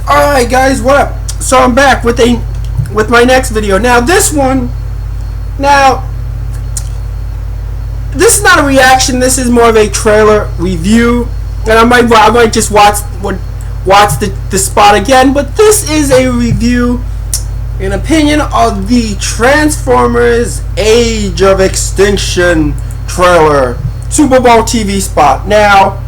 Alright guys, what up? So I'm back with my next video. Now this is not a reaction, this is more of a trailer review. And I might just watch the spot again, but this is a review, an opinion of the Transformers Age of Extinction trailer, Super Bowl TV spot. Now,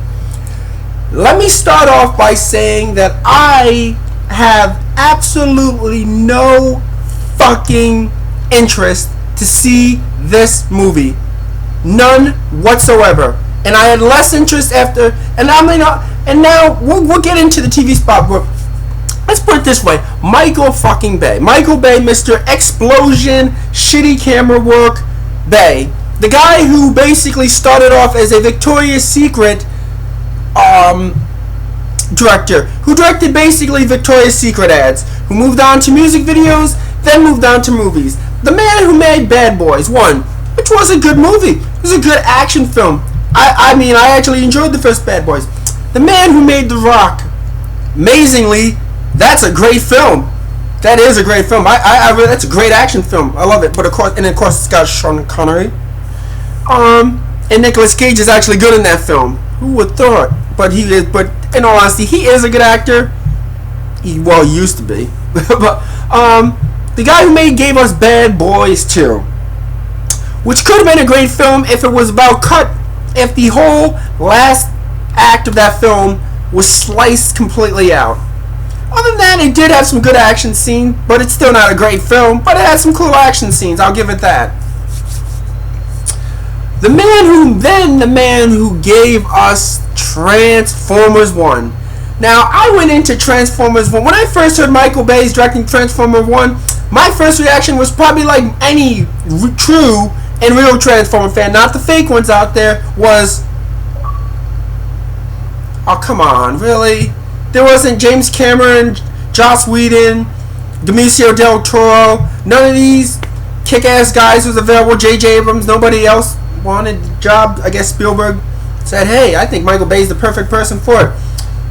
let me start off by saying that I have absolutely no fucking interest to see this movie. None whatsoever. And I had less interest after, and now we'll get into the TV spot, but let's put it this way. Michael fucking Bay, Mr. Explosion, shitty camera work Bay, the guy who basically started off as a Victoria's Secret director, who directed basically Victoria's Secret ads, who moved on to music videos, then moved on to movies. The man who made Bad Boys 1, which was a good movie. It was a good action film. I actually enjoyed the first Bad Boys. The man who made The Rock, amazingly, that's a great film. That is a great film. I really, that's a great action film. I love it. But of course, it's got Sean Connery. And Nicolas Cage is actually good in that film. Who would thought? But in all honesty, he is a good actor. He used to be. But the guy who gave us Bad Boys 2, which could have been a great film if it was if the whole last act of that film was sliced completely out. Other than that, it did have some good action scenes, but it's still not a great film, but it had some cool action scenes, I'll give it that. The man who gave us Transformers 1. Now, I went into Transformers 1. When I first heard Michael Bay's directing Transformers 1, my first reaction was probably like any true and real Transformer fan, not the fake ones out there, was, oh come on, really? There wasn't James Cameron, Joss Whedon, Benicio del Toro, none of these kick-ass guys was available, J.J. Abrams, nobody else wanted the job. I guess Spielberg said, hey, I think Michael Bay's the perfect person for it.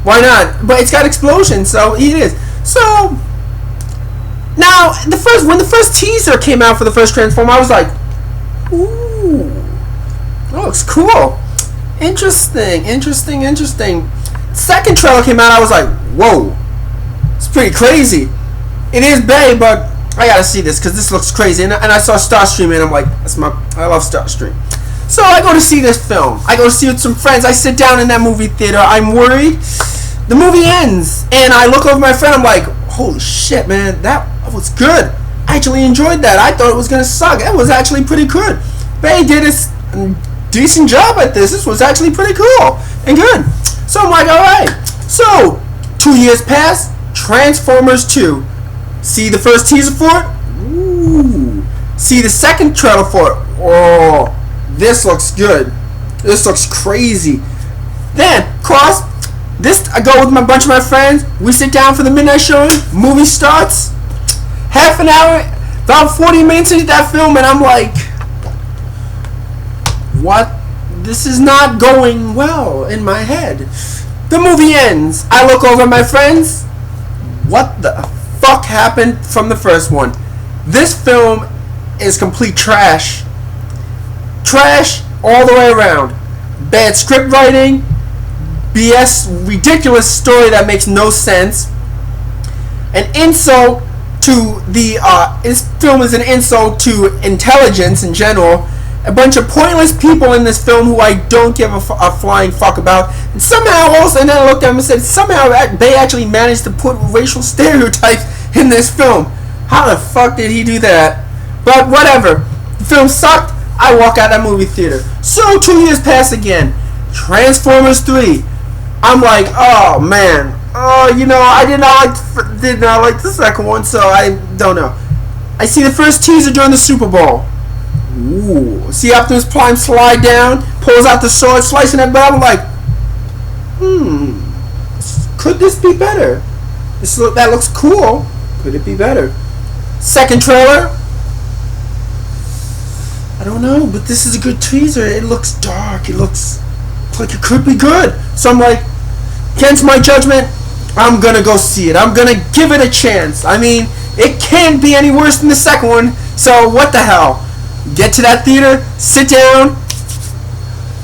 Why not? But it's got explosions, so he is. So, now, when the first teaser came out for the first Transformer, I was like, ooh, that looks cool. Interesting. Second trailer came out, I was like, whoa, it's pretty crazy. It is Bay, but I gotta see this because this looks crazy. And I saw Starstream and I'm like, I love Starstream. So I go to see this film. I go to see it with some friends. I sit down in that movie theater. I'm worried. The movie ends, and I look over my friend. I'm like, holy shit, man, that was good. I actually enjoyed that. I thought it was gonna suck. It was actually pretty good. Bay did a decent job at this. This was actually pretty cool and good. So I'm like, all right. So 2 years pass. Transformers 2. See the first teaser for it? Ooh. See the second trailer for it? Oh, this looks good. This looks crazy. Then, of course, I go with a bunch of my friends. We sit down for the midnight showing. Movie starts. Half an hour, about 40 minutes into that film, and I'm like, what? This is not going well in my head. The movie ends. I look over at my friends. What the fuck happened from the first one? This film is complete trash. Trash all the way around. Bad script writing, BS, ridiculous story that makes no sense. An insult to this film is an insult to intelligence in general. A bunch of pointless people in this film who I don't give a flying fuck about. And somehow also, and then I looked at him and said, somehow they actually managed to put racial stereotypes in this film. How the fuck did he do that? But whatever. The film sucked. I walk out of that movie theater. So 2 years pass again. Transformers 3. I'm like, oh man. Oh, I did not like the second one, so I don't know. I see the first teaser during the Super Bowl. Ooh. See Optimus Prime slide down, pulls out the sword, slicing that bell. I'm like, could this be better? That looks cool. Could it be better? Second trailer. I don't know, but this is a good teaser. It looks dark. It looks like it could be good. So I'm like, against my judgment, I'm gonna go see it. I'm gonna give it a chance. I mean, it can't be any worse than the second one. So what the hell? Get to that theater, sit down.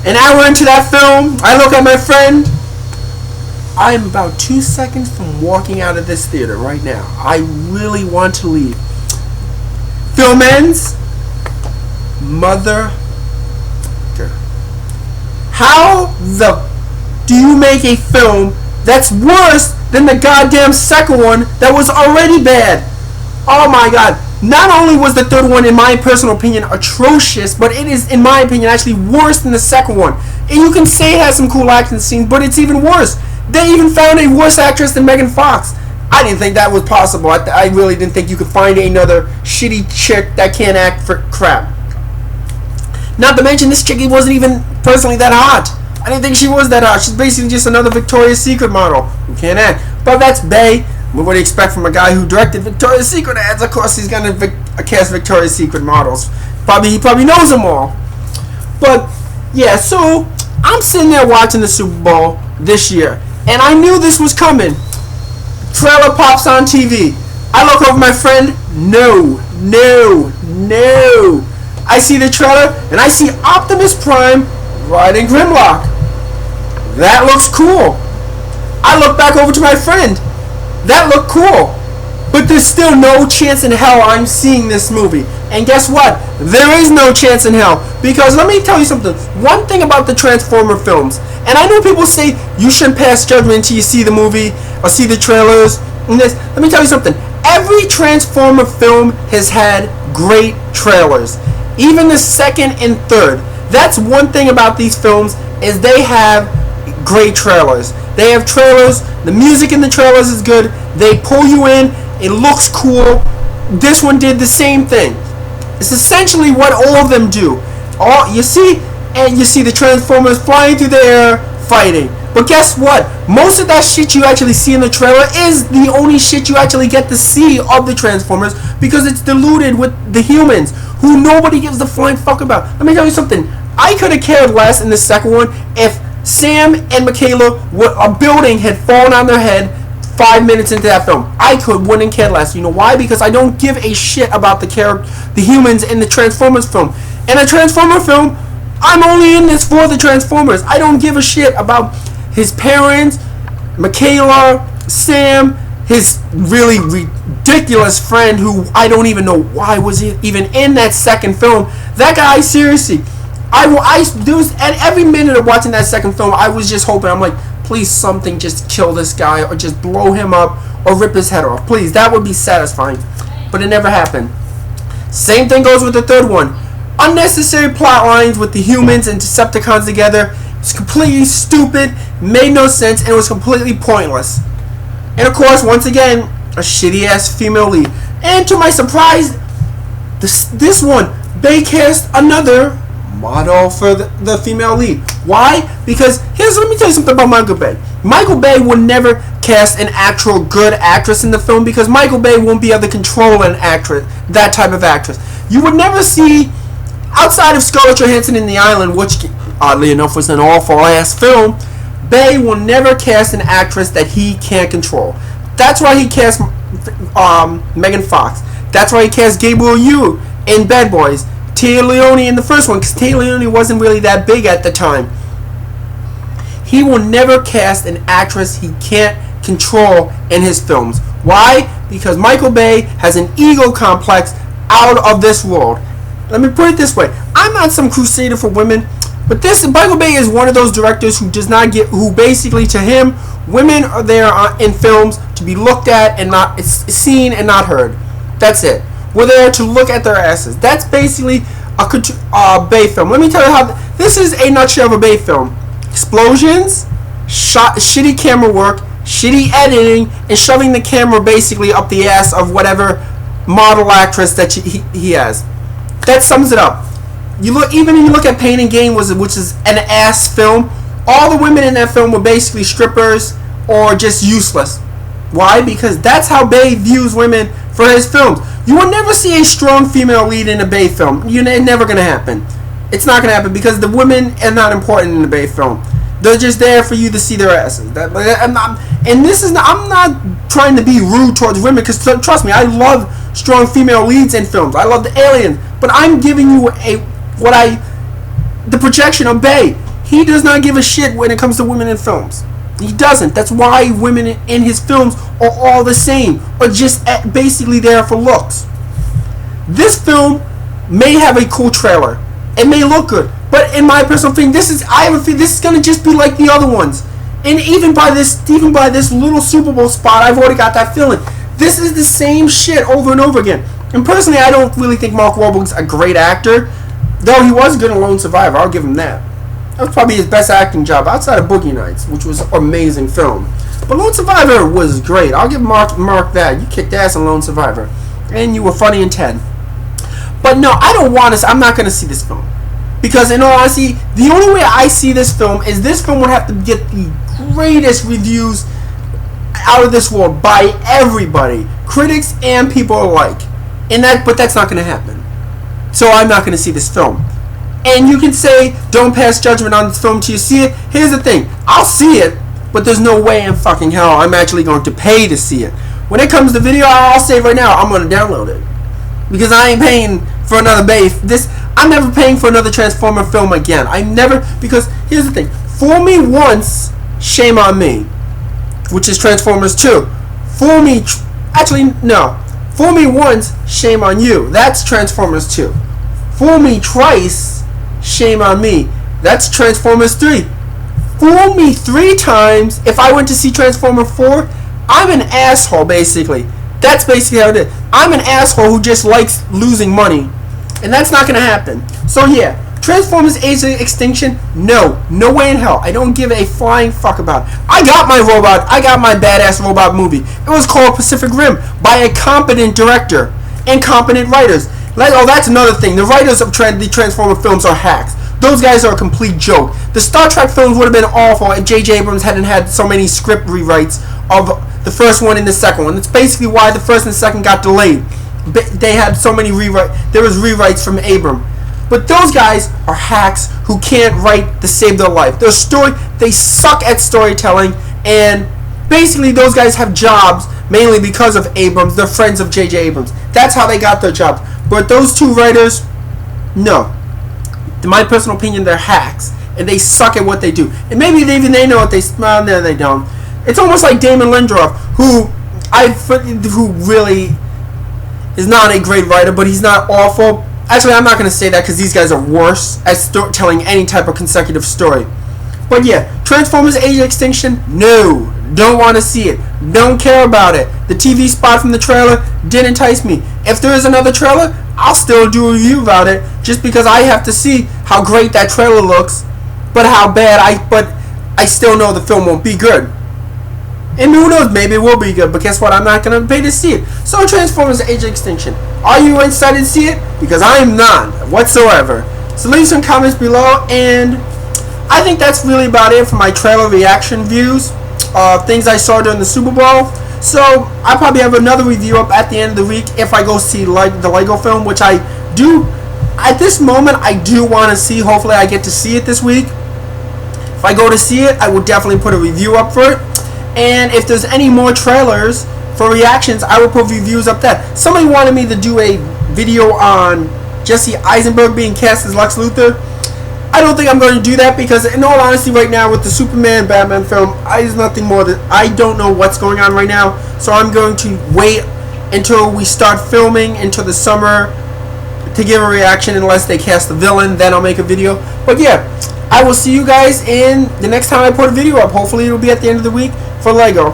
An hour into that film, I look at my friend. I'm about 2 seconds from walking out of this theater right now. I really want to leave. Film ends. Mother. How the do you make a film that's worse than the goddamn second one that was already bad? Oh my god. Not only was the third one, in my personal opinion, atrocious, but it is, in my opinion, actually worse than the second one. And you can say it has some cool action scenes, but it's even worse. They even found a worse actress than Megan Fox. I didn't think that was possible. I really didn't think you could find another shitty chick that can't act for crap. Not to mention, this chick wasn't even personally that hot. I didn't think she was that hot. She's basically just another Victoria's Secret model who can't act. But that's Bay. What do you expect from a guy who directed Victoria's Secret ads? Of course, he's gonna cast Victoria's Secret models. He probably knows them all. But yeah, so I'm sitting there watching the Super Bowl this year, and I knew this was coming. Trailer pops on TV. I look over my friend. No. I see the trailer, and I see Optimus Prime riding Grimlock. That looks cool. I look back over to my friend. That looked cool. But there's still no chance in hell I'm seeing this movie. And guess what? There is no chance in hell. Because let me tell you something. One thing about the Transformer films, and I know people say you shouldn't pass judgment until you see the movie or see the trailers. And this, let me tell you something. Every Transformer film has had great trailers. Even the second and third. That's one thing about these films, is they have great trailers. They have trailers. The music in the trailers is good. They pull you in. It looks cool. This one did the same thing. It's essentially what all of them do. You see the Transformers flying through the air, fighting. But guess what? Most of that shit you actually see in the trailer is the only shit you actually get to see of the Transformers, because it's diluted with the humans, who nobody gives the flying fuck about. Let me tell you something. I could have cared less in the second one if Sam and Michaela, a building had fallen on their head 5 minutes into that film. Wouldn't care less. You know why? Because I don't give a shit about the humans in the Transformers film. In a Transformer film, I'm only in this for the Transformers. I don't give a shit about his parents, Michaela, Sam, his really ridiculous friend who I don't even know why was he even in that second film. That guy, seriously. There was, at every minute of watching that second film, I was just hoping, I'm like, please something just kill this guy or just blow him up or rip his head off. Please, that would be satisfying. But it never happened. Same thing goes with the third one. Unnecessary plot lines with the humans and Decepticons together. It's completely stupid, made no sense, and it was completely pointless. And of course, once again, a shitty ass female lead. And to my surprise, this one, they cast another model for the female lead. Why? Because let me tell you something about Michael Bay. Michael Bay would never cast an actual good actress in the film, because Michael Bay won't be able to control an actress, that type of actress. You would never see, outside of Scarlett Johansson in The Island, which oddly enough was an awful ass film, Bay will never cast an actress that he can't control. That's why he cast Megan Fox. That's why he cast Gabriel Yu in Bad Boys. Tia Leone in the first one, because Tia Leone wasn't really that big at the time. He will never cast an actress he can't control in his films. Why? Because Michael Bay has an ego complex out of this world. Let me put it this way. I'm not some crusader for women, but Michael Bay is one of those directors who basically, to him, women are there in films to be looked at and not seen and not heard. That's it. We're there to look at their asses. That's basically a Bay film. Let me tell you how this is a nutshell of a Bay film. Explosions, shitty camera work, shitty editing, and shoving the camera basically up the ass of whatever model actress that he has. That sums it up. You look at Pain and Gain, which is an ass film. All the women in that film were basically strippers or just useless. Why? Because that's how Bay views women for his films. You will never see a strong female lead in a Bay film. It's never going to happen. It's not going to happen because the women are not important in the Bay film. They're just there for you to see their asses. And this is not, I'm not trying to be rude towards women, because trust me, I love strong female leads in films. I love the Alien, but I'm giving you the projection of Bay. He does not give a shit when it comes to women in films. He doesn't. That's why women in his films are all the same, or just basically there for looks. This film may have a cool trailer. It may look good, but in my personal opinion, I have a feeling this is gonna just be like the other ones. And even by this little Super Bowl spot, I've already got that feeling. This is the same shit over and over again. And personally, I don't really think Mark Wahlberg's a great actor, though he was good in Lone Survivor. I'll give him that. That was probably his best acting job outside of Boogie Nights, which was an amazing film. But Lone Survivor was great. I'll give Mark that. You kicked ass in Lone Survivor, and you were funny in 10. But no, I don't want to. I'm not going to see this film, because in all honesty, the only way I see this film is this film would have to get the greatest reviews out of this world by everybody, critics and people alike. But that's not going to happen. So I'm not going to see this film. And you can say, don't pass judgment on this film till you see it. Here's the thing. I'll see it, but there's no way in fucking hell I'm actually going to pay to see it. When it comes to video, I'll say right now, I'm going to download it. Because I ain't paying for another I'm never paying for another Transformer film again. Because here's the thing. Fool me once, shame on me. Which is Transformers 2. Fool me once, shame on you. That's Transformers 2. Fool me twice, shame on me. That's Transformers 3. Fool me 3 times. If I went to see Transformer 4, I'm an asshole, basically. That's basically how it is. I'm an asshole who just likes losing money. And that's not going to happen. So yeah, Transformers Age of Extinction, no way in hell. I don't give a flying fuck about it. I got my badass robot movie. It was called Pacific Rim by a competent director and competent writers. That's another thing. The writers of the Transformer films are hacks. Those guys are a complete joke. The Star Trek films would have been awful if J.J. Abrams hadn't had so many script rewrites of the first one and the second one. That's basically why the first and second got delayed. They had so many rewrites. There was rewrites from Abrams. But those guys are hacks who can't write to save their life. They suck at storytelling, and basically those guys have jobs mainly because of Abrams. They're friends of J.J. Abrams. That's how they got their jobs. But those 2 writers, no. In my personal opinion, they're hacks, and they suck at what they do. And maybe they know what no, they don't. It's almost like Damon Lindelof, who really is not a great writer, but he's not awful. Actually, I'm not going to say that because these guys are worse at telling any type of consecutive story. But yeah, Transformers Age of Extinction, no. Don't want to see it. Don't care about it. The TV spot from the trailer didn't entice me. If there is another trailer, I'll still do a review about it just because I have to see how great that trailer looks, but I still know the film won't be good. And who knows, maybe it will be good, but guess what? I'm not going to pay to see it. So Transformers Age of Extinction. Are you excited to see it? Because I'm not, whatsoever. So leave some comments below, and I think that's really about it for my trailer reaction views. Things I saw during the Super Bowl. So I'll probably have another review up at the end of the week if I go see the Lego film, which I do. At this moment, I do want to see. Hopefully I get to see it this week. If I go to see it, I will definitely put a review up for it. And if there's any more trailers for reactions, I will put reviews up that. Somebody wanted me to do a video on Jesse Eisenberg being cast as Lex Luthor. I don't think I'm going to do that because, in all honesty, right now with the Superman Batman film, there's nothing more that I don't know what's going on right now. So I'm going to wait until we start filming until the summer to give a reaction unless they cast the villain. Then I'll make a video. But yeah, I will see you guys in the next time I put a video up. Hopefully it'll be at the end of the week for Lego.